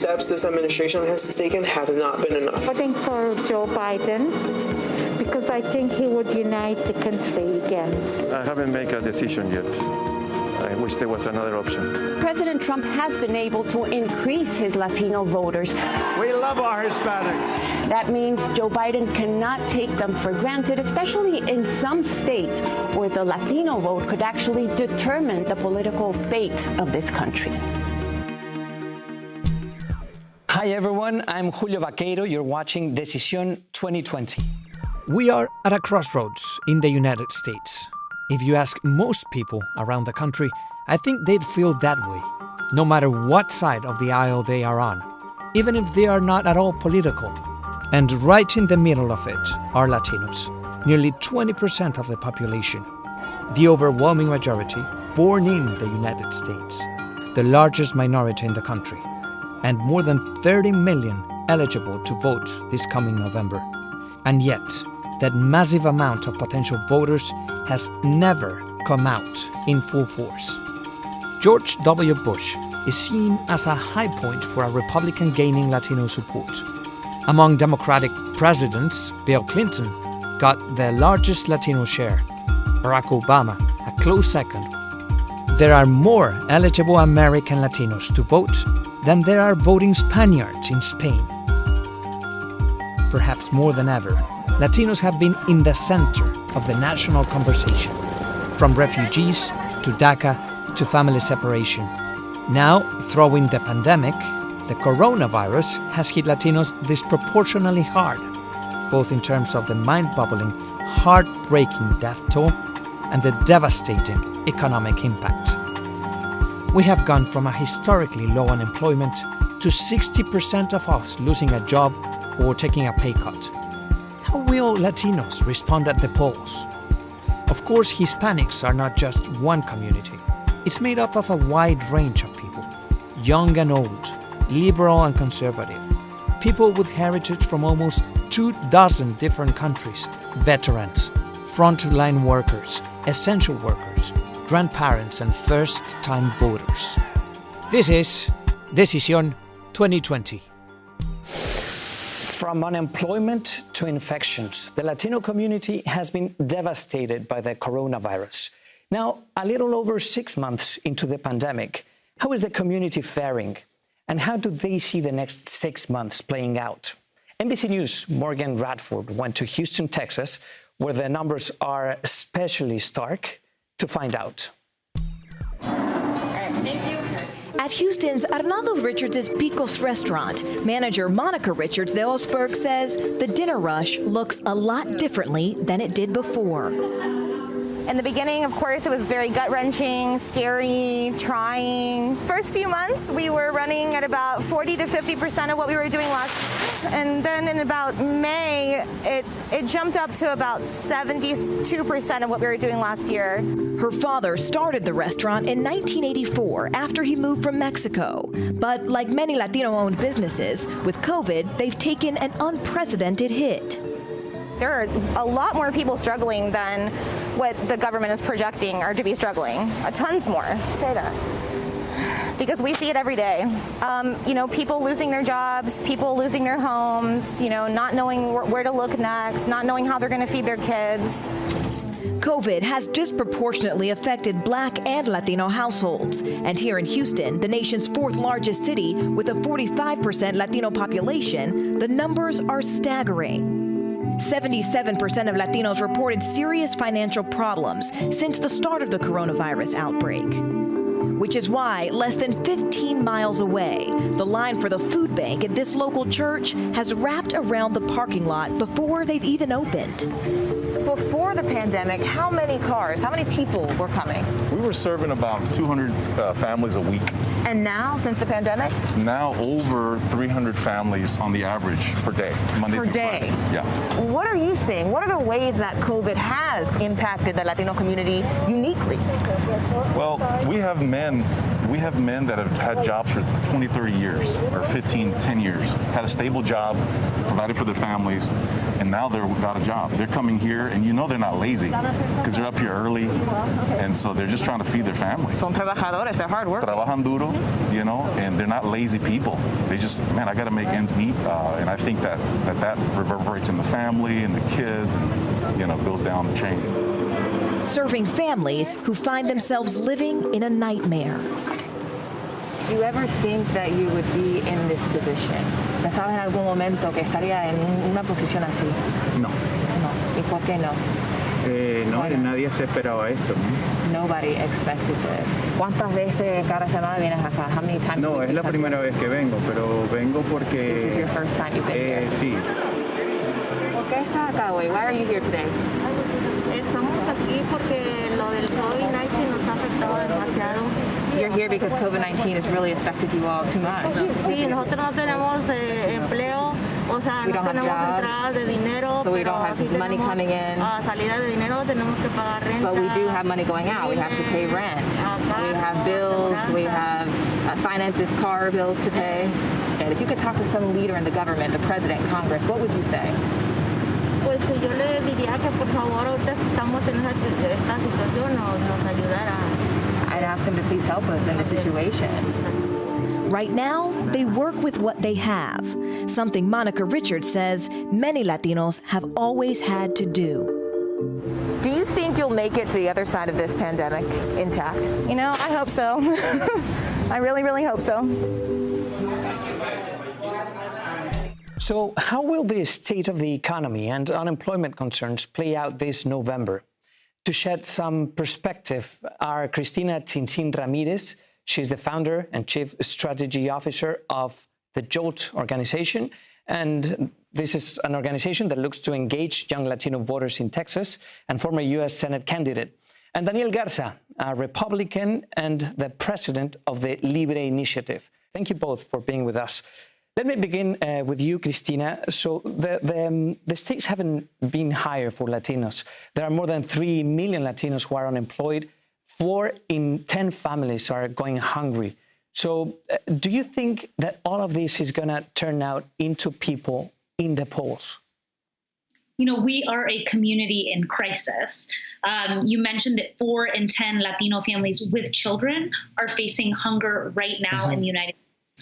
Steps this administration has taken have not been enough. Voting for Joe Biden because I think he would unite the country again. I haven't made a decision yet. I wish there was another option. President Trump has been able to increase his Latino voters. We love our Hispanics. That means Joe Biden cannot take them for granted, especially in some states where the Latino vote could actually determine the political fate of this country. Hi everyone, I'm Julio Vaquiero. You're watching Decisión 2020. We are at a crossroads in the United States. If you ask most people around the country, I think they'd feel that way, no matter what side of the aisle they are on, even if they are not at all political. And right in the middle of it are Latinos, nearly 20% of the population, the overwhelming majority born in the United States, the largest minority in the country, and more than 30 million eligible to vote this coming November. And yet, that massive amount of potential voters has never come out in full force. George W. Bush is seen as a high point for a Republican gaining Latino support. Among Democratic presidents, Bill Clinton got the largest Latino share, Barack Obama a close second. There are more eligible American Latinos to vote than there are voting Spaniards in Spain. Perhaps more than ever, Latinos have been in the center of the national conversation, from refugees to DACA to family separation. Now, throwing the pandemic, the coronavirus has hit Latinos disproportionately hard, both in terms of the mind-boggling, heartbreaking death toll and the devastating economic impact. We have gone from a historically low unemployment to 60% of us losing a job or taking a pay cut. How will Latinos respond at the polls? Of course, Hispanics are not just one community. It's made up of a wide range of people, young and old, liberal and conservative, people with heritage from almost 24 different countries, veterans, frontline workers, essential workers, grandparents and first-time voters. This is Decisión 2020. From unemployment to infections, the Latino community has been devastated by the coronavirus. Now, a little over 6 months into the pandemic, how is the community faring? And how do they see the next 6 months playing out? NBC News' Morgan Radford went to Houston, Texas, where the numbers are especially stark, to find out. At Houston's Arnaldo Richards' Picos restaurant, manager Monica Richards de Osberg says the dinner rush looks a lot differently than it did before. In the beginning, of course, it was very gut-wrenching, scary, trying. First few months, we were running at about 40 to 50% of what we were doing last year. And then in about May, it jumped up to about 72% of what we were doing last year. Her father started the restaurant in 1984 after he moved from Mexico. But like many Latino-owned businesses, with COVID, they've taken an unprecedented hit. There are a lot more people struggling than what the government is projecting are to be struggling. Tons more. Say that. Because we see it every day. People losing their jobs, people losing their homes, not knowing where to look next, not knowing how they're going to feed their kids. COVID has disproportionately affected Black and Latino households. And here in Houston, the nation's fourth largest city with a 45% Latino population, the numbers are staggering. 77% of Latinos reported serious financial problems since the start of the coronavirus outbreak. Which is why, less than 15 miles away, the line for the food bank at this local church has wrapped around the parking lot before they've even opened. Before the pandemic, how many people were coming? We were serving about 200 families a week. And now, since the pandemic? Now over 300 families on the average per day, Monday through Friday. Yeah. What are you seeing? What are the ways that COVID has impacted the Latino community uniquely? Well, we have men We have men that have had jobs for 20, 30 years, or 15, 10 years, had a stable job, provided for their families, and now they're without a job. They're coming here, and you know they're not lazy, because they're up here early, and so they're just trying to feed their family. Son trabajadores, they're hard work. Trabajan duro, you know, and they're not lazy people. They just, man, I got to make ends meet, and I think that reverberates in the family and the kids, and, you know, goes down the chain. Serving families who find themselves living in a nightmare. Do you ever think that you would be in this position? ¿Pensabas en algún momento que estaría en una posición así? No. No. ¿Y por qué no? No, nadie se esperaba esto, ¿no? Nobody expected this. ¿Cuántas veces cada semana vienes acá? How many times? No, es la primera vez que vengo, pero vengo porque... This is your first time you've been here? Sí. ¿Por qué estás acá hoy? Why are you here today? Estamos aquí porque lo del COVID-19 nos ha afectado demasiado. You're here because COVID-19 has really affected you all too much. Sí, nosotros no tenemos empleo, o sea, no tenemos entradas de dinero, so we don't have money coming in. Salida de dinero, tenemos que pagar renta. But we do have money going out. We have to pay rent. We have bills. We have finances, car bills to pay. And if you could talk to some leader in the government, the president, Congress, what would you say? Pues yo le diría que por favor ahorita si estamos en esta situación nos ayudara. I'd ask them to please help us in this situation. Right now, they work with what they have, something Monica Richards says many Latinos have always had to do. Do you think you'll make it to the other side of this pandemic intact? You know, I hope so. I really, really hope so. So how will the state of the economy and unemployment concerns play out this November? To shed some perspective are Cristina Chinchin Ramirez. She's the founder and chief strategy officer of the JOLT organization. And this is an organization that looks to engage young Latino voters in Texas, and former U.S. Senate candidate. And Daniel Garza, a Republican and the president of the Libre Initiative. Thank you both for being with us. Let me begin with you, Cristina. So the stakes haven't been higher for Latinos. There are more than 3 million Latinos who are unemployed. 4 in 10 families are going hungry. So do you think that all of this is going to turn out into people in the polls? You know, we are a community in crisis. You mentioned that 4 in 10 Latino families with children are facing hunger right now in the United States.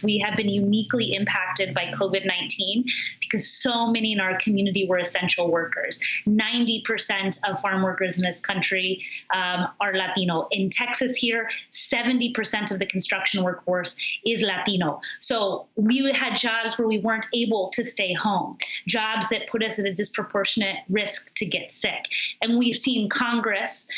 We have been uniquely impacted by COVID-19 because so many in our community were essential workers. 90% of farm workers in this country are Latino. In Texas here, 70% of the construction workforce is Latino. So we had jobs where we weren't able to stay home, jobs that put us at a disproportionate risk to get sick. And we've seen Congress,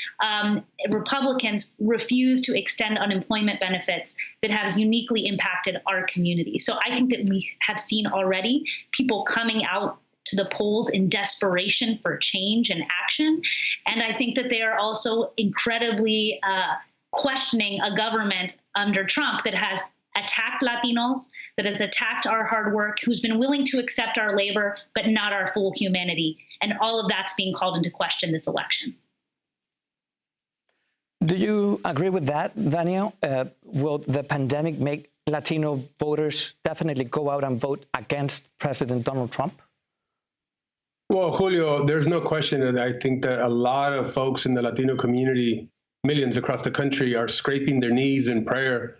Republicans refuse to extend unemployment benefits that have uniquely impacted our community. So I think that we have seen already people coming out to the polls in desperation for change and action. And I think that they are also incredibly questioning a government under Trump that has attacked Latinos, that has attacked our hard work, who's been willing to accept our labor, but not our full humanity. And all of that's being called into question this election. Do you agree with that, Daniel? Will the pandemic make Latino voters definitely go out and vote against President Donald Trump? Well, Julio, there's no question that I think that a lot of folks in the Latino community, millions across the country, are scraping their knees in prayer,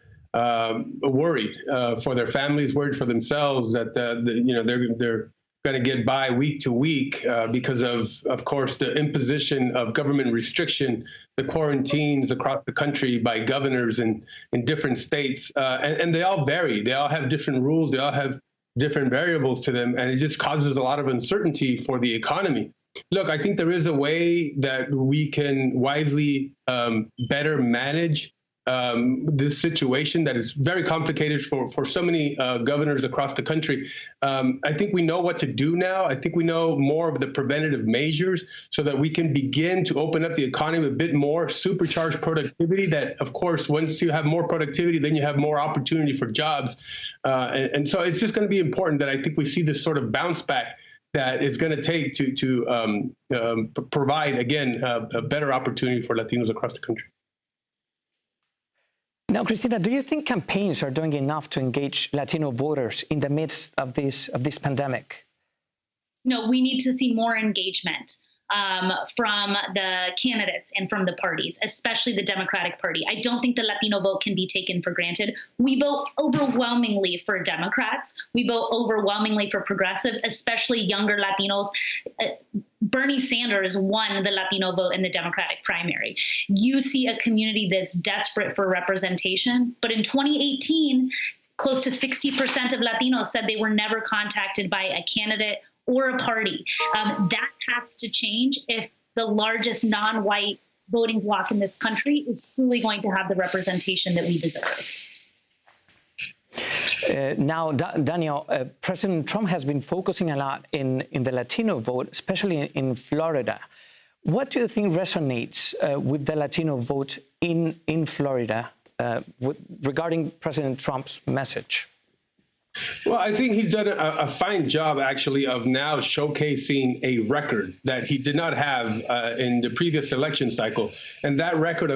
worried for their families, worried for themselves that they're going to get by week to week because of course, the imposition of government restriction, the quarantines across the country by governors in different states. And they all vary. They all have different rules. They all have different variables to them. And it just causes a lot of uncertainty for the economy. Look, I think there is a way that we can wisely better manage this situation that is very complicated for so many governors across the country. I think we know what to do now. I think we know more of the preventative measures so that we can begin to open up the economy a bit more, supercharge productivity. That, of course, once you have more productivity, then you have more opportunity for jobs. And so it's just going to be important that I think we see this sort of bounce back that is going to take to provide, again, a better opportunity for Latinos across the country. Now, Cristina, do you think campaigns are doing enough to engage Latino voters in the midst of this pandemic? No, we need to see more engagement from the candidates and from the parties, especially the Democratic Party. I don't think the Latino vote can be taken for granted. We vote overwhelmingly for Democrats. We vote overwhelmingly for progressives, especially younger Latinos. Bernie Sanders won the Latino vote in the Democratic primary. You see a community that's desperate for representation. But in 2018, close to 60% of Latinos said they were never contacted by a candidate or a party. That has to change if the largest non-white voting bloc in this country is truly going to have the representation that we deserve. Now, Daniel, President Trump has been focusing a lot in the Latino vote, especially in Florida. What do you think resonates with the Latino vote in Florida regarding President Trump's message? Well, I think he's done a fine job, actually, of now showcasing a record that he did not have in the previous election cycle. And that record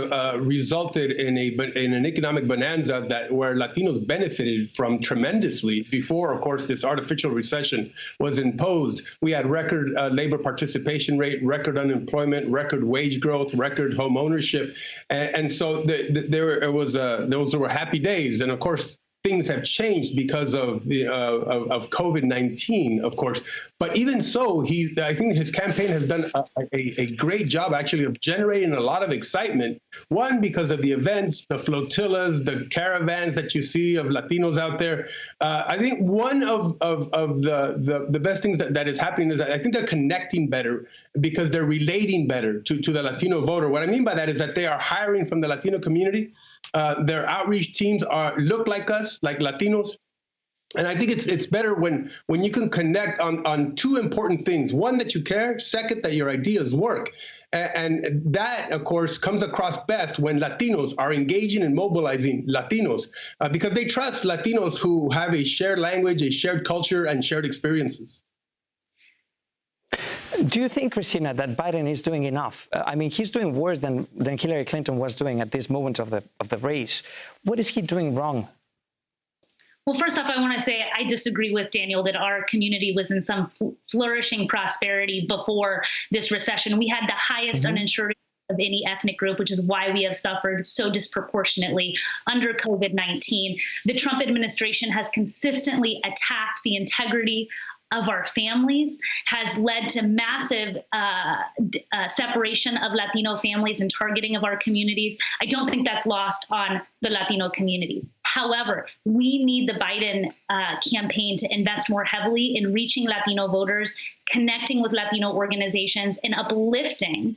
resulted in an economic bonanza where Latinos benefited from tremendously before, of course, this artificial recession was imposed. We had record labor participation rate, record unemployment, record wage growth, record home ownership. And so those were happy days. And of course, things have changed because of COVID-19, of course. But even so, I think his campaign has done a great job, actually, of generating a lot of excitement. One, because of the events, the flotillas, the caravans that you see of Latinos out there. I think one of the best things that is happening is that I think they're connecting better because they're relating better to the Latino voter. What I mean by that is that they are hiring from the Latino community. Their outreach teams look like us, like Latinos. And I think it's better when you can connect on two important things. One, that you care. Second, that your ideas work. And that, of course, comes across best when Latinos are engaging and mobilizing Latinos because they trust Latinos who have a shared language, a shared culture, and shared experiences. Do you think, Cristina, that Biden is doing enough? I mean, he's doing worse than Hillary Clinton was doing at this moment of the race. What is he doing wrong? Well, first off, I want to say I disagree with Daniel that our community was in some flourishing prosperity before this recession. We had the highest uninsured of any ethnic group, which is why we have suffered so disproportionately under COVID-19. The Trump administration has consistently attacked the integrity of our families, has led to massive separation of Latino families and targeting of our communities. I don't think that's lost on the Latino community. However, we need the Biden campaign to invest more heavily in reaching Latino voters, connecting with Latino organizations, and uplifting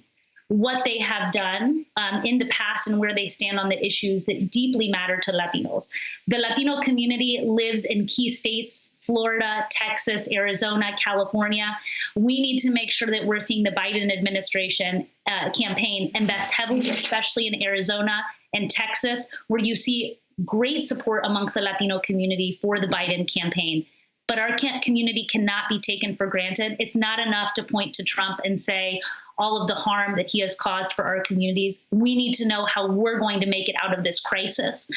what they have done in the past and where they stand on the issues that deeply matter to Latinos. The Latino community lives in key states, Florida, Texas, Arizona, California. We need to make sure that we're seeing the Biden administration campaign invest heavily, especially in Arizona and Texas, where you see great support amongst the Latino community for the Biden campaign. But our community cannot be taken for granted. It's not enough to point to Trump and say all of the harm that he has caused for our communities. We need to know how we're going to make it out of this crisis.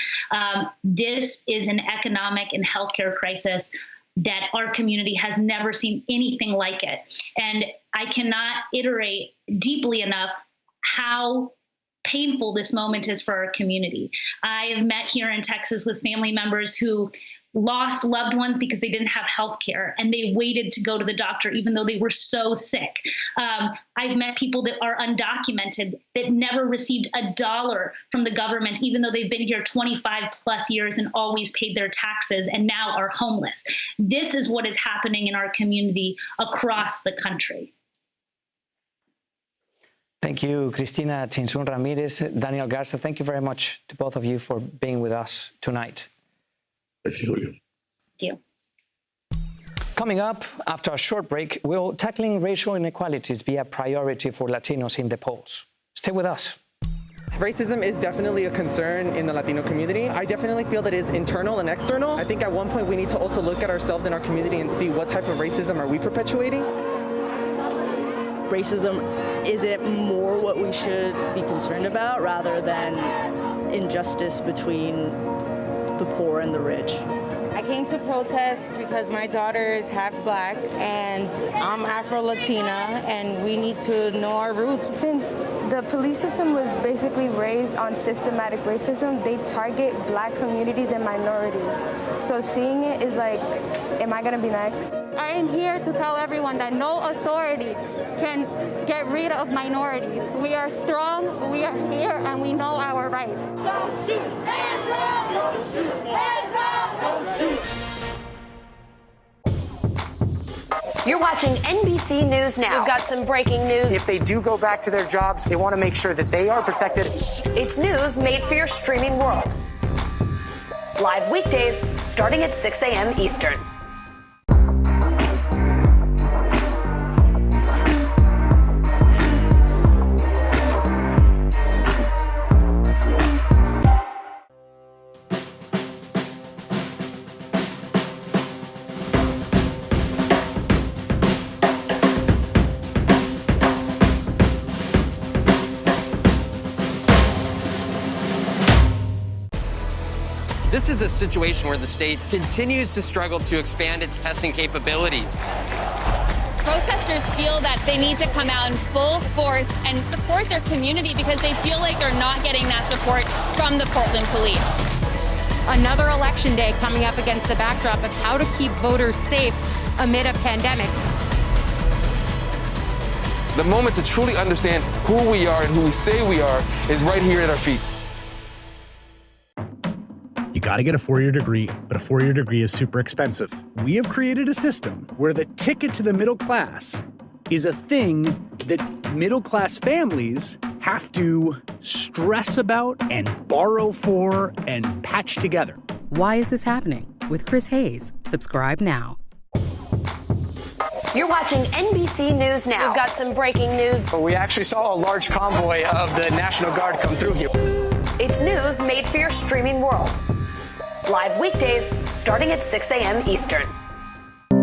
This is an economic and healthcare crisis that our community has never seen anything like it. And I cannot iterate deeply enough how painful this moment is for our community. I have met here in Texas with family members who lost loved ones because they didn't have health care and they waited to go to the doctor even though they were so sick. I've met people that are undocumented that never received $1 from the government even though they've been here 25 plus years and always paid their taxes and now are homeless. This is what is happening in our community across the country. Thank you, Cristina Chinsun Ramirez, Daniel Garza. Thank you very much to both of you for being with us tonight. Thank you, Julio. Thank you. Coming up, after a short break, will tackling racial inequalities be a priority for Latinos in the polls? Stay with us. Racism is definitely a concern in the Latino community. I definitely feel that it's internal and external. I think at one point we need to also look at ourselves in our community and see what type of racism are we perpetuating. Racism isn't more what we should be concerned about rather than injustice between the poor and the rich. I came to protest because my daughter is half black and I'm Afro-Latina, and we need to know our roots. Since the police system was basically raised on systematic racism, they target black communities and minorities. So seeing it is like, am I gonna be next? I am here to tell everyone that no authority can get rid of minorities. We are strong, we are here, and we know our rights. Don't shoot, hands up! Don't shoot, hands up! Don't shoot! You're watching NBC News Now. We've got some breaking news. If they do go back to their jobs, they want to make sure that they are protected. It's news made for your streaming world. Live weekdays starting at 6 a.m. Eastern. This is a situation where the state continues to struggle to expand its testing capabilities. Protesters feel that they need to come out in full force and support their community because they feel like they're not getting that support from the Portland police. Another election day coming up against the backdrop of how to keep voters safe amid a pandemic. The moment to truly understand who we are and who we say we are is right here at our feet. You got to get a four-year degree, but a four-year degree is super expensive. We have created a system where the ticket to the middle class is a thing that middle-class families have to stress about and borrow for and patch together. Why is this happening? With Chris Hayes. Subscribe now. You're watching NBC News Now. We've got some breaking news. But we actually saw a large convoy of the National Guard come through here. It's news made for your streaming world. Live weekdays starting at 6 a.m. Eastern.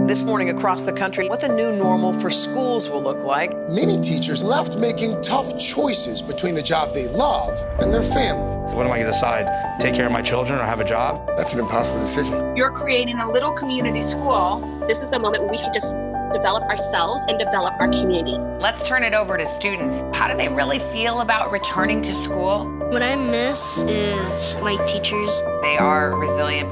This morning across the country, what the new normal for schools will look like. Many teachers left making tough choices between the job they love and their family. What am I going to decide? Take care of my children or have a job? That's an impossible decision. You're creating a little community school. This is a moment where we can just develop ourselves and develop our community. Let's turn it over to students. How do they really feel about returning to school? What I miss is my teachers. They are resilient.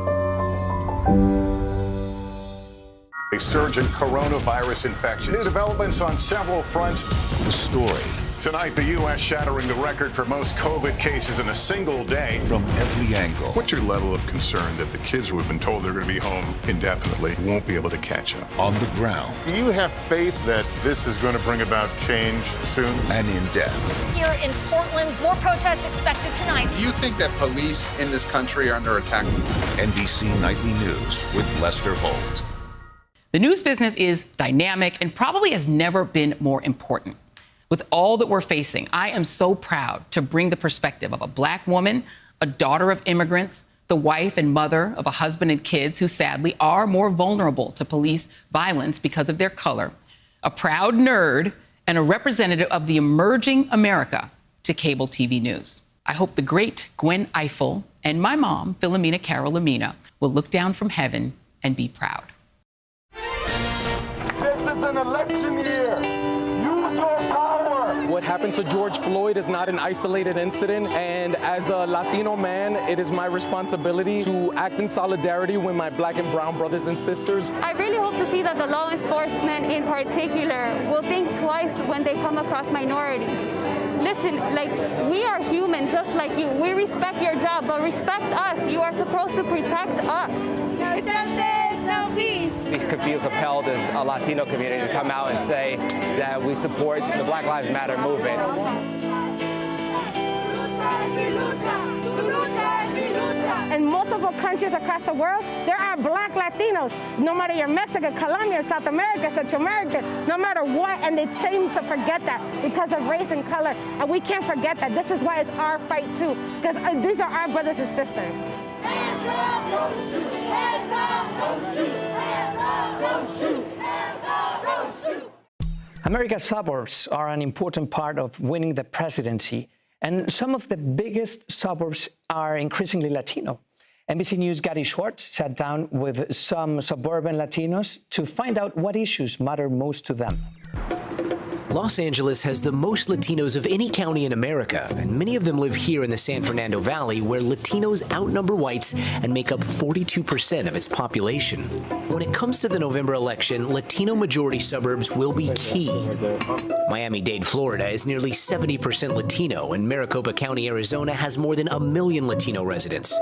A surge in coronavirus infections. New developments on several fronts. The story. Tonight, the U.S. shattering the record for most COVID cases in a single day. From every angle. What's your level of concern that the kids who have been told they're going to be home indefinitely won't be able to catch up? On the ground. Do you have faith that this is going to bring about change soon? And in depth. Here in Portland, more protests expected tonight. Do you think that police in this country are under attack? NBC Nightly News with Lester Holt. The news business is dynamic and probably has never been more important. With all that we're facing, I am so proud to bring the perspective of a Black woman, a daughter of immigrants, the wife and mother of a husband and kids who sadly are more vulnerable to police violence because of their color, a proud nerd, and a representative of the emerging America to cable TV news. I hope the great Gwen Ifill and my mom, Philomena Carol Lamina, will look down from heaven and be proud. This is an election year. Use your power. What happened to George Floyd is not an isolated incident, and as a Latino man, it is my responsibility to act in solidarity with my Black and brown brothers and sisters. I really hope to see that the law enforcement in particular will think twice when they come across minorities. Listen, like, we are human just like you. We respect your job, but respect us. You are supposed to protect us. No justice, no peace. We could feel compelled as a Latino community to come out and say that we support the Black Lives Matter movement. In multiple countries across the world, there are Black Latinos, no matter you're Mexican, Colombian, South America, Central American, no matter what, and they seem to forget that because of race and color, and we can't forget that. This is why it's our fight too, because these are our brothers and sisters. Hands up, don't shoot. Hands up, don't shoot. Hands up, don't shoot. Hands up, don't shoot. America's suburbs are an important part of winning the presidency, And some of the biggest suburbs are increasingly Latino. NBC News' Gary Schwartz sat down with some suburban Latinos to find out what issues matter most to them. Los Angeles has the most Latinos of any county in America, and many of them live here in the San Fernando Valley, where Latinos outnumber whites and make up 42% of its population. When it comes to the November election, Latino-majority suburbs will be key. Miami-Dade, Florida is nearly 70% Latino, and Maricopa County, Arizona has more than 1 million Latino residents.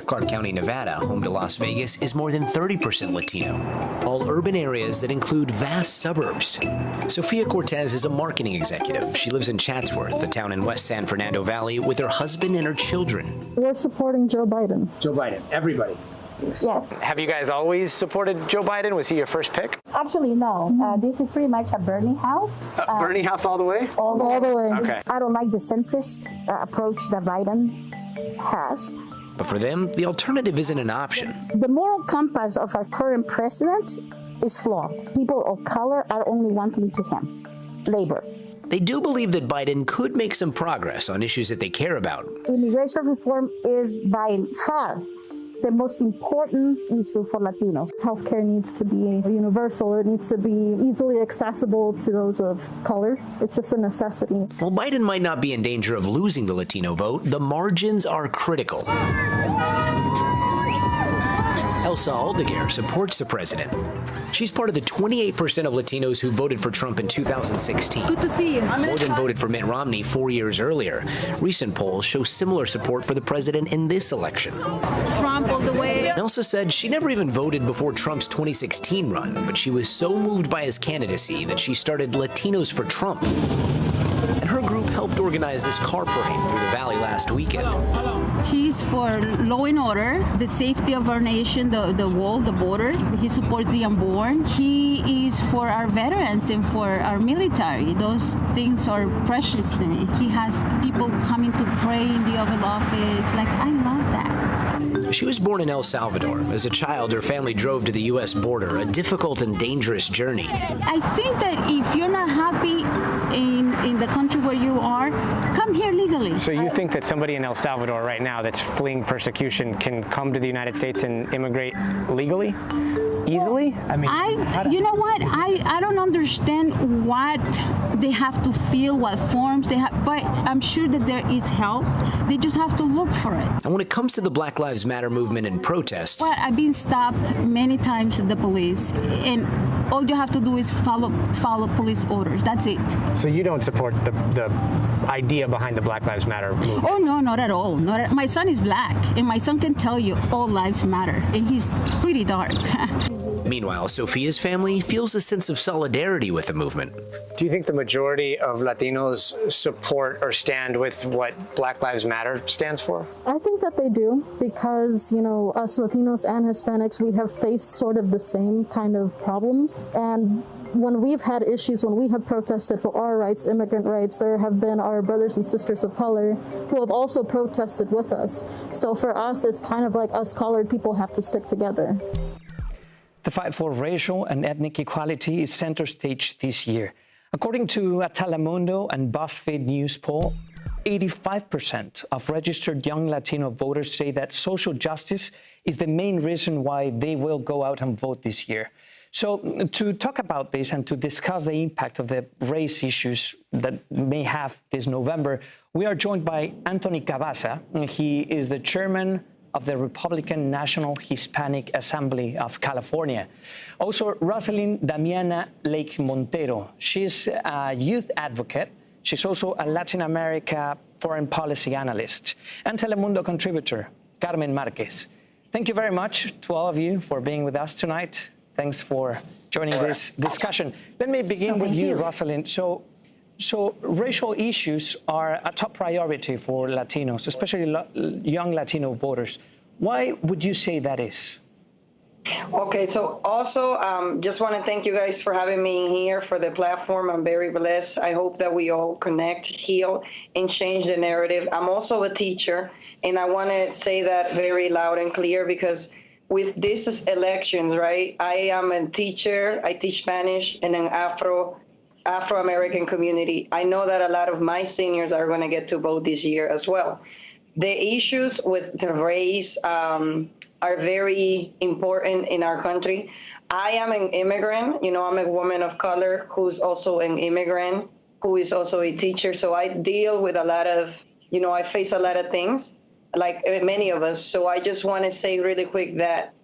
Clark County, Nevada, home to Las Vegas, is more than 30% Latino. All urban areas that include vast suburbs. Sofia Cortez is a marketing executive. She lives in Chatsworth, a town in West San Fernando Valley, with her husband and her children. We're supporting Joe Biden. Joe Biden, everybody. Yes. Have you guys always supported Joe Biden? Was he your first pick? Actually, no. This is pretty much a Bernie house. Bernie house all the way? All the way. Okay. I don't like the centrist approach that Biden has. But for them, the alternative isn't an option. The moral compass of our current president is flawed. People of color are only one thing to him: labor. They do believe that Biden could make some progress on issues that they care about. Immigration reform is by far the most important issue for Latinos. Healthcare needs to be universal. It needs to be easily accessible to those of color. It's just a necessity. While Biden might not be in danger of losing the Latino vote, the margins are critical. Elsa Aldeguer supports the president. She's part of the 28% of Latinos who voted for Trump in 2016. Good to see you. More than voted for Mitt Romney 4 years earlier. Recent polls show similar support for the president in this election. Trump all the way. Elsa said she never even voted before Trump's 2016 run, but she was so moved by his candidacy that she started Latinos for Trump. And her group helped organize this car parade through the valley last weekend. He's for law and order, the safety of our nation, the wall, the border. He supports the unborn. He is for our veterans and for our military. Those things are precious to me. He has people coming to pray in the Oval Office. Like, I love that. She was born in El Salvador. As a child, her family drove to the U.S. border, a difficult and dangerous journey. I think that if you're not happy in the country where you are, come here legally. So you think that somebody in El Salvador right now that's fleeing persecution can come to the United States and immigrate legally? Easily? I mean, you know what? I don't understand what they have to fill, what forms they have, but I'm sure that there is help. They just have to look for it. And when it comes to the Black Lives Matter movement and protests... Well, I've been stopped many times at the police, and all you have to do is follow police orders. That's it. So you don't support the idea behind the Black Lives Matter movement? Oh, no, not at all. My son is black, and my son can tell you all lives matter, and he's pretty dark. Meanwhile, Sofia's family feels a sense of solidarity with the movement. Do you think the majority of Latinos support or stand with what Black Lives Matter stands for? I think that they do because, you know, us Latinos and Hispanics, we have faced sort of the same kind of problems. And when we've had issues, when we have protested for our rights, immigrant rights, there have been our brothers and sisters of color who have also protested with us. So for us, it's kind of like us colored people have to stick together. The fight for racial and ethnic equality is center stage this year. According to a Telemundo and BuzzFeed News poll, 85% of registered young Latino voters say that social justice is the main reason why they will go out and vote this year. So to talk about this and to discuss the impact of the race issues that may have this November, we are joined by Anthony Cavazza. He is the chairman of the Republican National Hispanic Assembly of California. Also, Rosalind Damiana Lake Montero. She's a youth advocate. She's also a Latin America foreign policy analyst and Telemundo contributor, Carmen Marquez. Thank you very much to all of you for being with us tonight. Thanks for joining this discussion. Let me begin with you, Rosalind. So racial issues are a top priority for Latinos, especially young Latino voters. Why would you say that is? Okay, so also just want to thank you guys for having me here for the platform. I'm very blessed. I hope that we all connect, heal, and change the narrative. I'm also a teacher, and I want to say that very loud and clear because with these elections, right, I am a teacher. I teach Spanish and an Afro Afro-American community. I know that a lot of my seniors are going to get to vote this year as well. The issues with the race are very important in our country. I am an immigrant. I'm a woman of color who's also an immigrant, who is also a teacher. So I deal with a lot of, I face a lot of things, like many of us. So I just want to say really quick that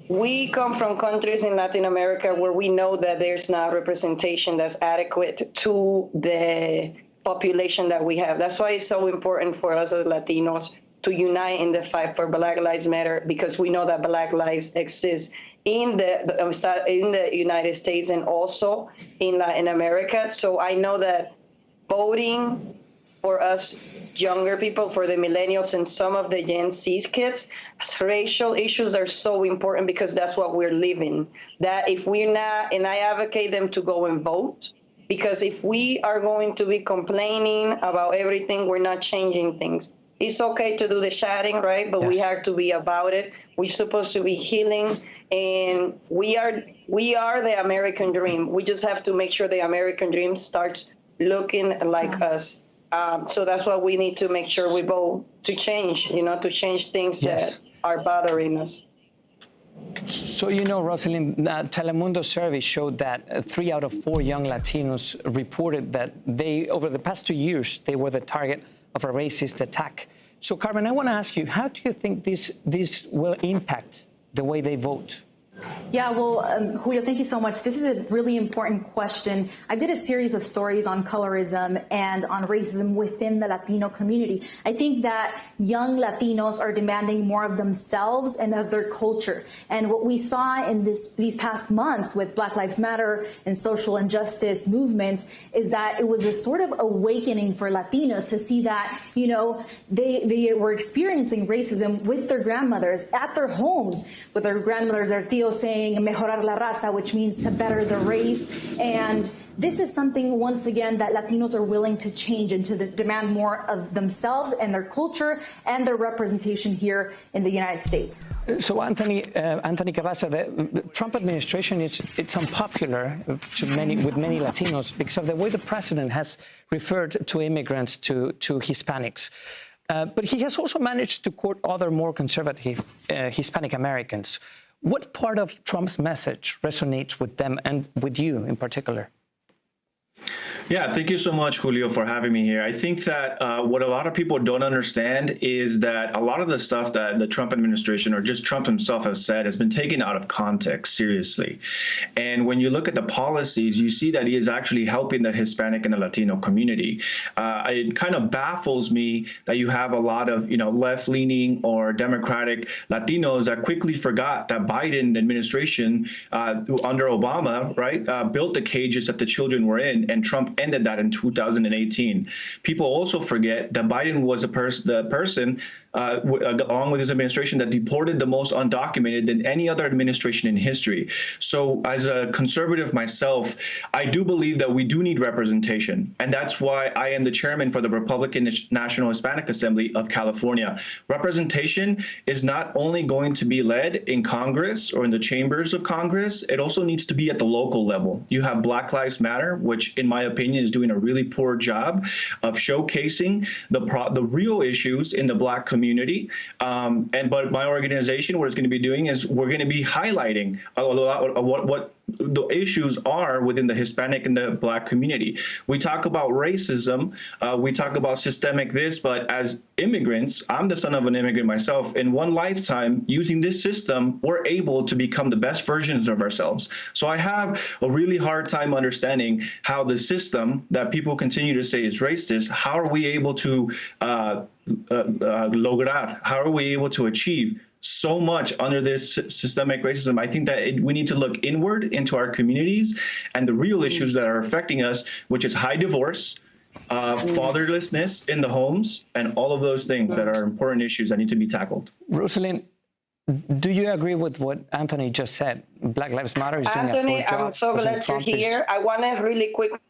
we come from countries in Latin America where we know that there's not representation that's adequate to the population that we have. That's why it's so important for us as Latinos to unite in the fight for Black Lives Matter, because we know that Black lives exist in the United States and also in Latin America. So I know that voting for us younger people, for the millennials and some of the Gen Z kids, racial issues are so important because that's what we're living. That if we're not, and I advocate them to go and vote, because if we are going to be complaining about everything, we're not changing things. It's okay to do the chatting, right? But we have to be about it. We're supposed to be healing, and we are the American dream. We just have to make sure the American dream starts looking like us. So that's why we need to make sure we vote to change, to change things that are bothering us. So, Rosalind, Telemundo survey showed that 3 out of 4 young Latinos reported that over the past 2 years, they were the target of a racist attack. So, Carmen, I want to ask you, how do you think this will impact the way they vote? Yeah, well, Julio, thank you so much. This is a really important question. I did a series of stories on colorism and on racism within the Latino community. I think that young Latinos are demanding more of themselves and of their culture. And what we saw in these past months with Black Lives Matter and social injustice movements is that it was a sort of awakening for Latinos to see that, they were experiencing racism with their grandmothers at their homes, with their grandmothers, their tios, saying mejorar la raza, which means to better the race. And this is something, once again, that Latinos are willing to change and to demand more of themselves and their culture and their representation here in the United States. So, Anthony Cavazza, the Trump administration it's unpopular with many Latinos because of the way the president has referred to immigrants, to Hispanics. But he has also managed to court other more conservative Hispanic Americans. What part of Trump's message resonates with them and with you in particular? Yeah, thank you so much, Julio, for having me here. I think that what a lot of people don't understand is that a lot of the stuff that the Trump administration or just Trump himself has said has been taken out of context, seriously. And when you look at the policies, you see that he is actually helping the Hispanic and the Latino community. It kind of baffles me that you have a lot of, left-leaning or Democratic Latinos that quickly forgot that Biden administration under Obama, right, built the cages that the children were in, and Trump ended that in 2018. People also forget that Biden was the person, along with his administration, that deported the most undocumented than any other administration in history. So as a conservative myself, I do believe that we do need representation. And that's why I am the chairman for the Republican National Hispanic Assembly of California. Representation is not only going to be led in Congress or in the chambers of Congress, it also needs to be at the local level. You have Black Lives Matter, which in my opinion is doing a really poor job of showcasing the real issues in the Black community. But my organization, what it's going to be doing is we're going to be highlighting a lot of what the issues are within the Hispanic and the Black community. We talk about racism, we talk about systemic this, but as immigrants, I'm the son of an immigrant myself. In one lifetime, using this system, we're able to become the best versions of ourselves. So I have a really hard time understanding how the system that people continue to say is racist, how are we able to lograr, how are we able to achieve so much under this systemic racism? I think that we need to look inward into our communities and the real issues that are affecting us, which is high divorce, fatherlessness in the homes, and all of those things that are important issues that need to be tackled. Rosalind, do you agree with what Anthony just said? Black Lives Matter is doing Anthony, a poor job. I'm so glad you're here. I want to really quickly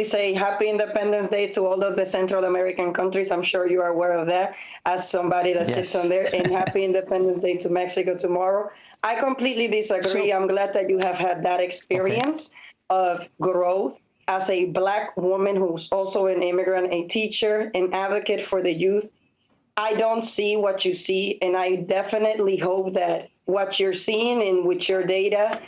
say Happy Independence Day to all of the Central American countries. I'm sure you are aware of that as somebody that sits on there. And Happy Independence Day to Mexico tomorrow. I completely disagree. I'm glad that you have had that experience of growth. as a Black woman who's also an immigrant, a teacher, an advocate for the youth, I don't see what you see, and I definitely hope that what you're seeing and with your data,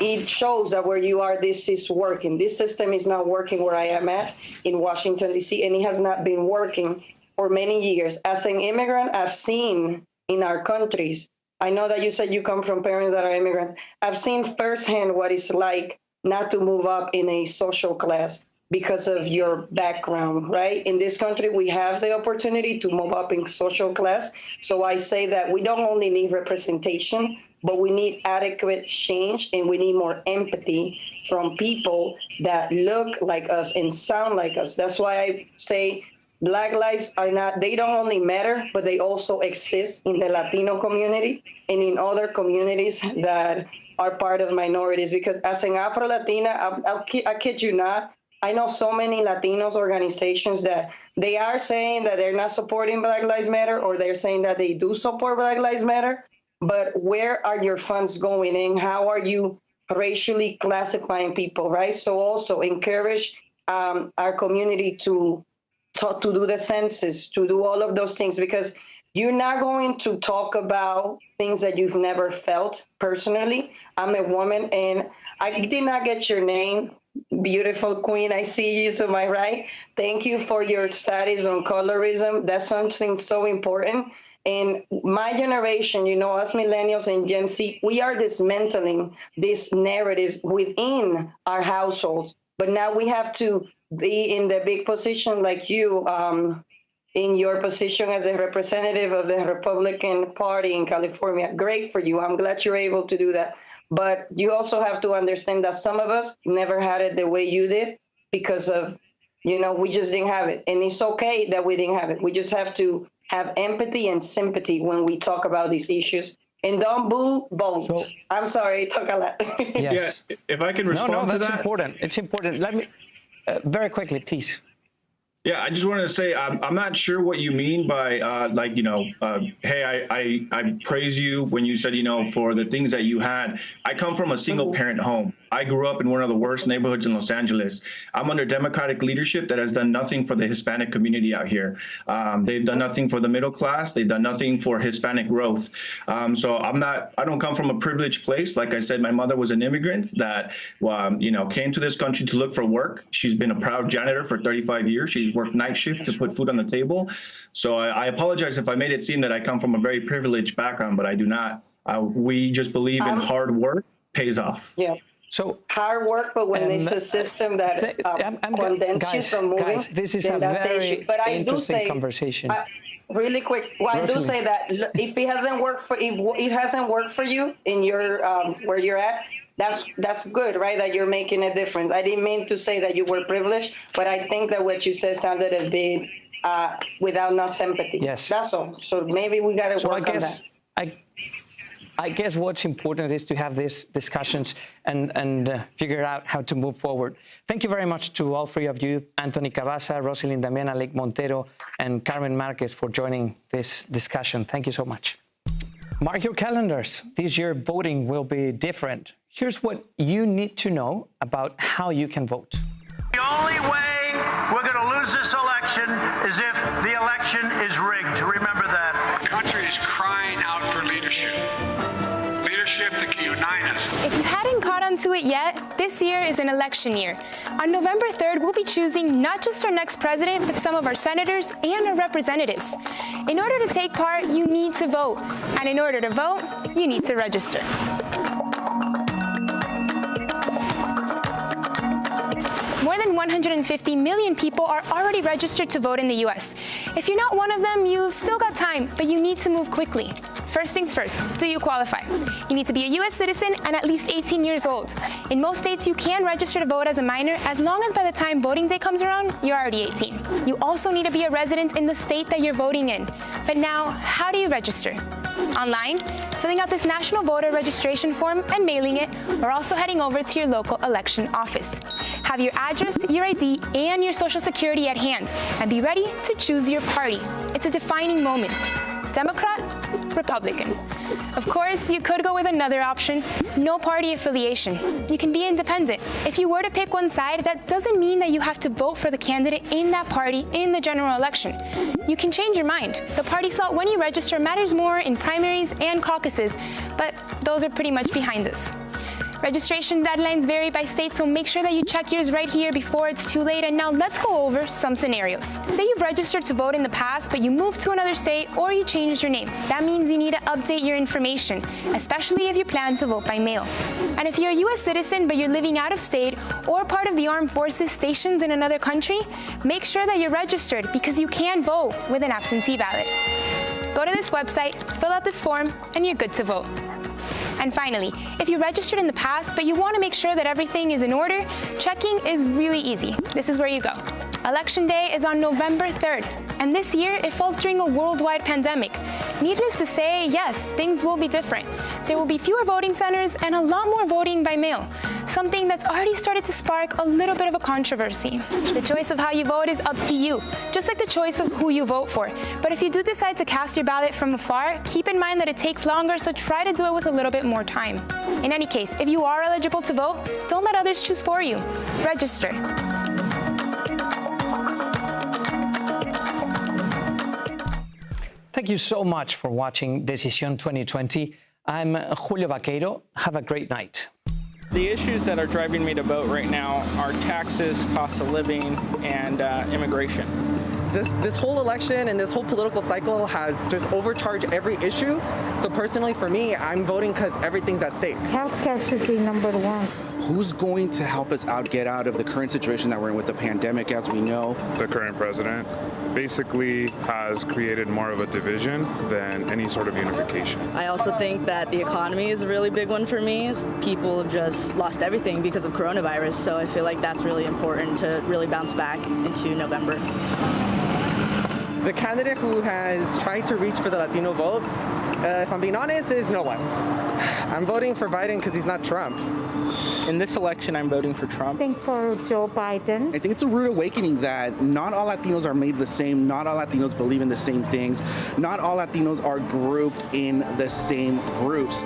it shows that where you are, this is working. This system is not working where I am at in Washington, D.C., and it has not been working for many years. As an immigrant, I've seen in our countries, I know that you said you come from parents that are immigrants. I've seen firsthand what it's like not to move up in a social class because of your background, right? In this country, we have the opportunity to move up in social class. So I say that we don't only need representation, but we need adequate change, and we need more empathy from people that look like us and sound like us. That's why I say Black lives are not, they don't only matter, but they also exist in the Latino community and in other communities that are part of minorities. Because as an Afro-Latina, I kid you not, I know so many Latinos organizations that they are saying that they're not supporting Black Lives Matter, or they're saying that they do support Black Lives Matter. But where are your funds going, and how are you racially classifying people, right? So also encourage our community to do the census, to do all of those things, because you're not going to talk about things that you've never felt personally. I'm a woman, and I did not get your name. Beautiful queen, I see you to my right. Thank you for your studies on colorism. That's something so important. And my generation, you know, us millennials and Gen Z, we are dismantling these narratives within our households. But now we have to be in the big position like you, in your position as a representative of the Republican Party in California. Great for you. I'm glad you're able to do that. But you also have to understand that some of us never had it the way you did because of, you know, we just didn't have it. And it's okay that we didn't have it. We just have to have empathy and sympathy when we talk about these issues. And don't boo, vote. So, I'm sorry, it took a lot. Yes. Yeah, if I can respond to that. That's important. It's important. Let me, very quickly, please. Yeah, I just wanted to say I'm not sure what you mean by like, you know, hey, I praise you when you said, you know, for the things that you had. I come from a single parent home. I grew up in one of the worst neighborhoods in Los Angeles. I'm under Democratic leadership that has done nothing for the Hispanic community out here. They've done nothing for the middle class. They've done nothing for Hispanic growth. So I don't come from a privileged place. Like I said, my mother was an immigrant that, you know, came to this country to look for work. She's been a proud janitor for 35 years. She's worked night shift to put food on the table. So I apologize if I made it seem that I come from a very privileged background, but I do not. We just believe in hard work pays off. Yeah. So hard work, but when it's a system that condenses you from moving, guys, this is then a that's the issue. But I do say, conversation. Really quick, well, I do say that if it hasn't worked for you in your where you're at, that's good, right? That you're making a difference. I didn't mean to say that you were privileged, but I think that what you said sounded a bit without enough sympathy. Yes, that's all. So maybe we got to work on that. I guess what's important is to have these discussions and figure out how to move forward. Thank you very much to all three of you, Anthony Cavazza, Rosalyn Damiana, Lake Montero, and Carmen Marquez for joining this discussion. Thank you so much. Mark your calendars. This year, voting will be different. Here's what you need to know about how you can vote. The only way we're going to lose this election is if the election is rigged. Remember that. The country is crying out for leadership. Leadership that can unite us. If you hadn't caught on to it yet, this year is an election year. On November 3rd, we'll be choosing not just our next president, but some of our senators and our representatives. In order to take part, you need to vote. And in order to vote, you need to register. More than 150 million people are already registered to vote in the U.S. If you're not one of them, you've still got time, but you need to move quickly. First things first, do you qualify? You need to be a U.S. citizen and at least 18 years old. In most states, you can register to vote as a minor as long as by the time voting day comes around, you're already 18. You also need to be a resident in the state that you're voting in. But now, how do you register? Online, filling out this national voter registration form and mailing it, or also heading over to your local election office. Have your address, your ID, and your social security at hand, and be ready to choose your party. It's a defining moment. Democrat Republican. Of course, you could go with another option, no party affiliation. You can be independent. If you were to pick one side, that doesn't mean that you have to vote for the candidate in that party in the general election. You can change your mind. The party slot when you register matters more in primaries and caucuses, but those are pretty much behind us. Registration deadlines vary by state, so make sure that you check yours right here before it's too late. And now let's go over some scenarios. Say you've registered to vote in the past, but you moved to another state or you changed your name. That means you need to update your information, especially if you plan to vote by mail. And if you're a U.S. citizen, but you're living out of state or part of the armed forces stationed in another country, make sure that you're registered because you can vote with an absentee ballot. Go to this website, fill out this form, and you're good to vote. And finally, if you registered in the past, but you want to make sure that everything is in order, checking is really easy. This is where you go. Election Day is on November 3rd, and this year it falls during a worldwide pandemic. Needless to say, yes, things will be different. There will be fewer voting centers and a lot more voting by mail, something that's already started to spark a little bit of a controversy. The choice of how you vote is up to you, just like the choice of who you vote for. But if you do decide to cast your ballot from afar, keep in mind that it takes longer, so try to do it with a little bit more time. In any case, if you are eligible to vote, don't let others choose for you. Register. Thank you so much for watching Decisión 2020. I'm Julio Vaquiero. Have a great night. The issues that are driving me to vote right now are taxes, cost of living, and immigration. This whole election and this whole political cycle has just overcharged every issue. So personally, for me, I'm voting because everything's at stake. Healthcare should be number one. Who's going to help us get out of the current situation that we're in with the pandemic, as we know? The current president basically has created more of a division than any sort of unification. I also think that the economy is a really big one for me. People have just lost everything because of coronavirus, so I feel like that's really important to really bounce back into November. The candidate who has tried to reach for the Latino vote, if I'm being honest, is no one. I'm voting for Biden because he's not Trump. In this election, I'm voting for Trump. I think for Joe Biden. I think it's a rude awakening that not all Latinos are made the same. Not all Latinos believe in the same things. Not all Latinos are grouped in the same groups.